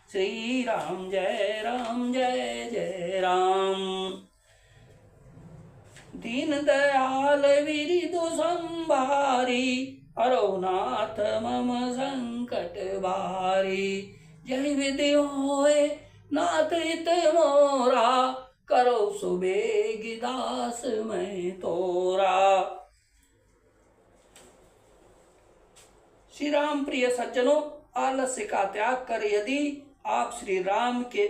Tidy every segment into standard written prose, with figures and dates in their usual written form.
श्री राम जय जय राम। दीन दयाल विरिदु संभारी, हरौ नाथ मम संकट भारी। जय विधि होए नाथ हित मोरा, करो सुबेग दास मैं तोरा। श्री राम प्रिय सज्जनों, आलस्य का त्याग कर यदि आप श्री राम के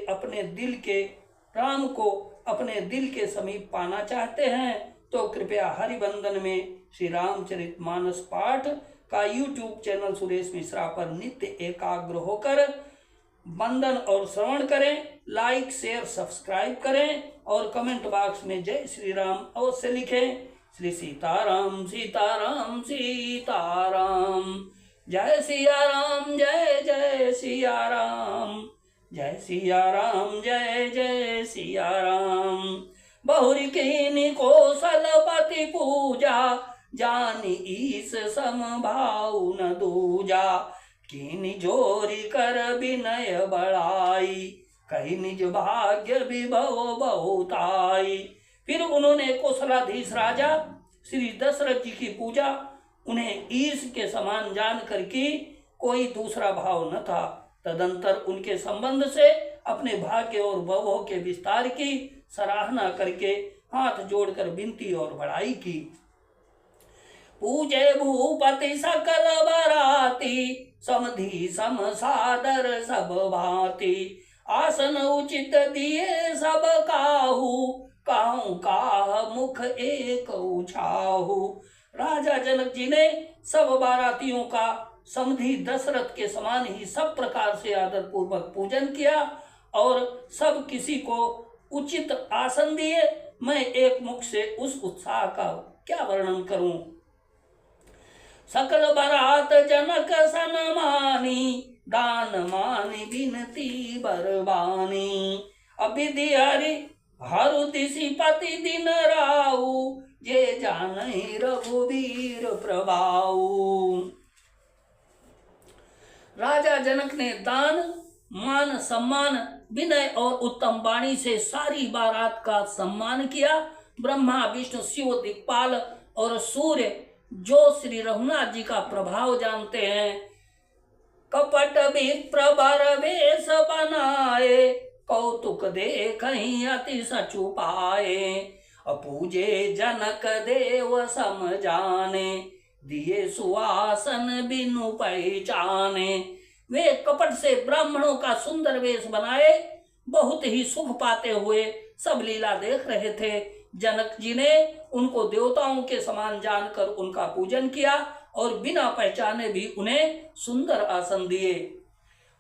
राम को अपने दिल के समीप पाना चाहते हैं तो कृपया हरिबंधन में श्री रामचरितमानस पाठ का YouTube चैनल सुरेश मिश्रा पर नित्य एकाग्र होकर बंदन और श्रवण करें। लाइक शेयर सब्सक्राइब करें और कमेंट बॉक्स में जय श्री राम अवश्य लिखें। श्री सीताराम सीताराम सीताराम। जय सिया राम जय जय सिया राम। जय सिया राम जय जय सिया राम। बहुरी कीनी कौशलपति पूजा, जानी ईस सम भाव न दूजा। कीनी जोरी कर विनय बढ़ाई, कही निज भाग्य विभव बहुताई। फिर उन्होंने कौशलाधीश राजा श्री दशरथ जी की पूजा, उन्हें ईश के समान जान कर की कोई दूसरा भाव न था। तदंतर उनके संबंध से अपने भाग्य और वैभव के विस्तार की सराहना करके हाथ जोड़कर विनती और बड़ाई की। पूजे भूपति सकल बराती, समधि सम सादर सब भांति। आसन उचित दिए सब काहू, काहू काह मुख एक उछाहू। राजा जनक जी ने सब बारातियों का समधि दशरथ के समान ही सब प्रकार से आदर पूर्वक पूजन किया और सब किसी को उचित आसन दिए। मैं एक मुख से उस उत्साह का क्या वर्णन करूं। सकल बरात जनक सनमानी, दान मानी बिनती बरबानी। अबिधि हरि हरु दिशि पति दिन राऊ, जे जानहि रघुवीर प्रभाऊ। राजा जनक ने दान मान सम्मान विनय और उत्तम वाणी से सारी बारात का सम्मान किया। ब्रह्मा विष्णु शिव दिक्पाल और सूर्य जो श्री रघुनाथ जी का प्रभाव जानते हैं, कपट विप्र बर वेश बनाए। कौतुक देखहि अति सचु पाए, अपूजे जनक देव सम जाने। दिए सुआसन बिनु पहचाने। वे कपट से ब्राह्मणों का सुंदर वेश बनाए बहुत ही सुख पाते हुए सब लीला देख रहे थे। जनक जी ने उनको देवताओं के समान जानकर उनका पूजन किया और बिना पहचाने भी उन्हें सुंदर आसन दिए।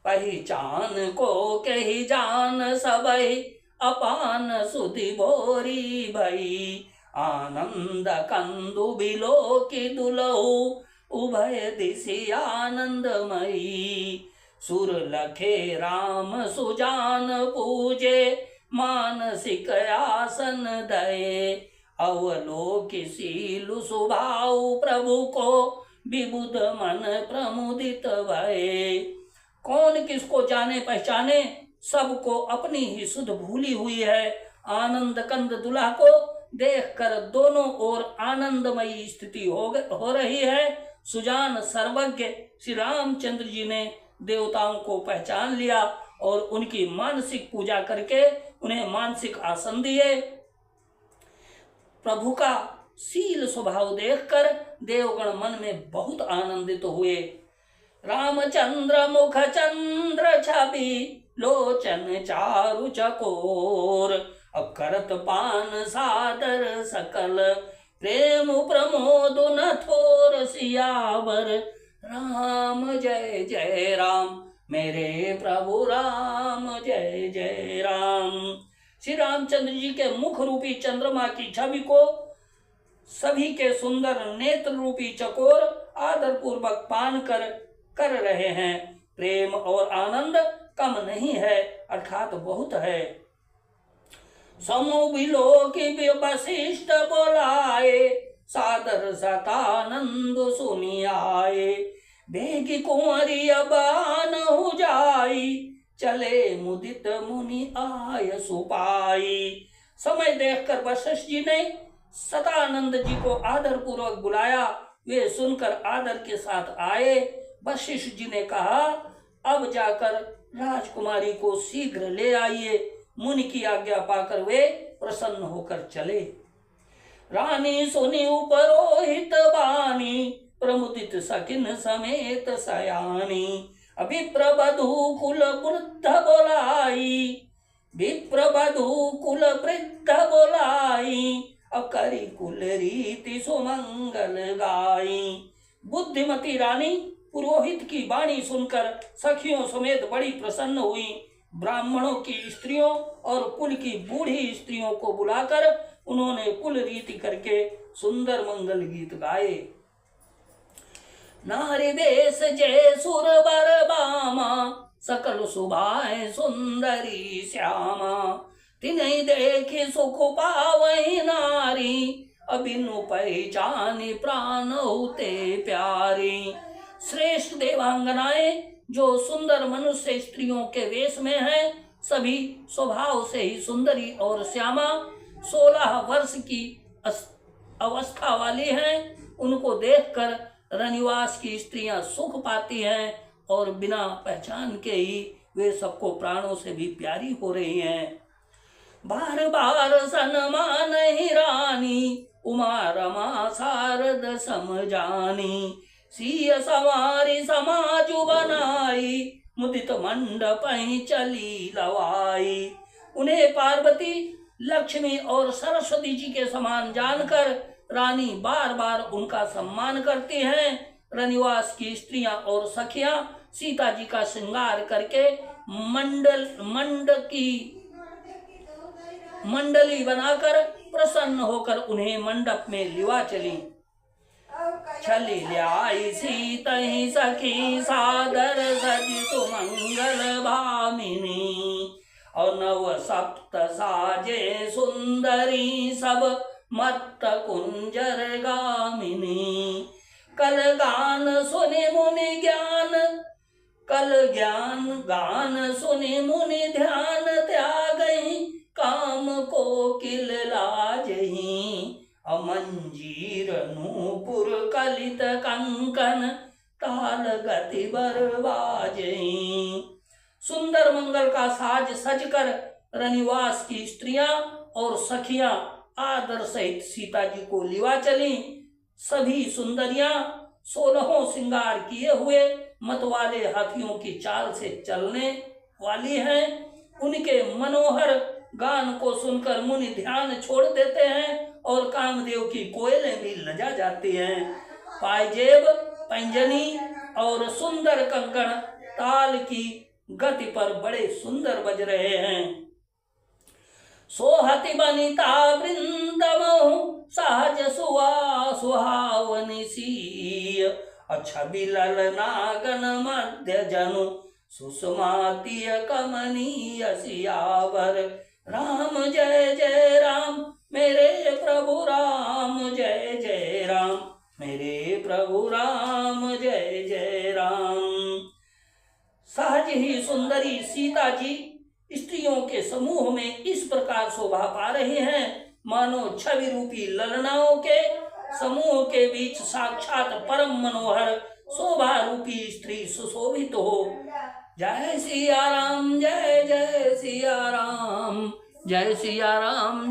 पहचान को कही जान सबई, अपान सुधि भोरी भई। आनंद कंदु बिलो की दुलहु, उभय दिशि आनंदमयी। सुर लखे राम सुजान पूजे, मानसिक आसन दये। अवलोकिसीलु सुभाव प्रभु को, विबुध मन प्रमुदित भये। कौन किसको जाने पहचाने, सबको अपनी ही सुध भूली हुई है। आनंद कंद दुल्हा को देखकर दोनों ओर आनंदमयी स्थिति हो रही है। सुजान सर्वज्ञ श्री रामचंद्र जी ने देवताओं को पहचान लिया और उनकी मानसिक पूजा करके उन्हें मानसिक आसन दिए। प्रभु का शील स्वभाव देखकर देवगण मन में बहुत आनंदित हुए। रामचंद्र मुख चंद्र छवि, लोचन चारु चकोर। अकरत पान सादर सकल, प्रेम प्रमोद न थोर। सियावर राम जय जय राम, मेरे प्रभु राम जय जय राम। श्री रामचंद्र जी के मुख रूपी चंद्रमा की छवि को सभी के सुंदर नेत्र रूपी चकोर आदर पूर्वक पान कर रहे हैं। प्रेम और आनंद कम नहीं है अर्थात बहुत है। समो बिलोकी वशिष्ठ बोलाए, सादर सतानंद सुनियाए। बेगी कुंवरी अबान हो जाई, चले मुदित मुनि आय सुपाई। समय देखकर वशिष्ठ जी ने सदानंद जी को आदर पूर्वक बुलाया। वे सुनकर आदर के साथ आए। वशिष्ठ जी ने कहा, अब जाकर राजकुमारी को शीघ्र ले आइए। मुनि की आज्ञा पाकर वे प्रसन्न होकर चले। रानी सुनी उपरोहित बानी, प्रमुदित सकिन समेत सयानी। विप्रवधू कुल वृद्ध बोलाई, विप्रवधू कुल वृद्ध बोलाई। अकरी कुल रीति सुमंगल गाई। बुद्धिमती रानी पुरोहित की वाणी सुनकर सखियों समेत बड़ी प्रसन्न हुई। ब्राह्मणों की स्त्रियों और कुल की बूढ़ी स्त्रियों को बुलाकर उन्होंने कुल रीति करके सुंदर मंगल गीत गाए। नारी बेस जय सुर बर बामा, सकल सुभाए सुंदरी श्यामा। तिन्हीं देखी सुख पावई नारी, अबिनु पहचानी प्राण होते प्यारी। श्रेष्ठ देवांगनाएं जो सुंदर मनुष्य स्त्रियों के वेश में हैं, सभी स्वभाव से ही सुंदरी और श्यामा 16 वर्ष की अवस्था वाली हैं। उनको देखकर रनिवास की स्त्रियां सुख पाती हैं और बिना पहचान के ही वे सबको प्राणों से भी प्यारी हो रही हैं। बार बार सन्मान ही रानी, उमा रमा शारद समझानी। सिय सवारी समाज बनाई, मुदित मंडप ही चली लवाई। उन्हें पार्वती, लक्ष्मी और सरस्वती जी के समान जानकर रानी बार बार उनका सम्मान करती हैं। रनिवास की स्त्रियां और सखियां सीता जी का श्रृंगार करके मंडली बनाकर प्रसन्न होकर उन्हें मंडप में लिवा चली। छली ल्याई सीता ही सखी, सादर सजी सुमंगल भामिनी। और नव सप्त साजे सुंदरी, सब मत्त कुंजर गामिनी। कल गान सुनि मुनि ज्ञान, कल ज्ञान गान सुनि मुनि ध्यान। त्यागई काम को किल लाजही, अमंजीर नूपुर कलित कंकन। ताल गति बरवाजही। सुंदर मंगल का साज सजकर रनिवास की स्त्रियां और सखियां आदर सहित सीता जी को लिवा चली। सभी सुंदरियां 16 श्रृंगार किए हुए मतवाले हाथियों की चाल से चलने वाली हैं। उनके मनोहर गान को सुनकर मुनि ध्यान छोड़ देते हैं और कामदेव की कोयलें भी लजा जाती हैं। पायजेब, पैंजनी और सुंदर कंकण ताल की गति पर बड़े सुंदर बज रहे हैं। सोहति बनिता वृंदमहु, सहज सुहावनी सीय। छवि ललनागन मध्य जनु, सुषमातीय कमनीय सियावर। राम जय जय राम मेरे प्रभु राम, जय जय राम मेरे प्रभु राम, जय जय राम। सहज ही सुंदरी सीता जी स्त्रियों के समूह में इस प्रकार शोभा पा रही हैं, मानो छवि रूपी ललनाओं के समूह के बीच साक्षात परम मनोहर शोभा रूपी स्त्री सुशोभित हो। जय सिया राम, जय जय सिया राम, जय सिया राम।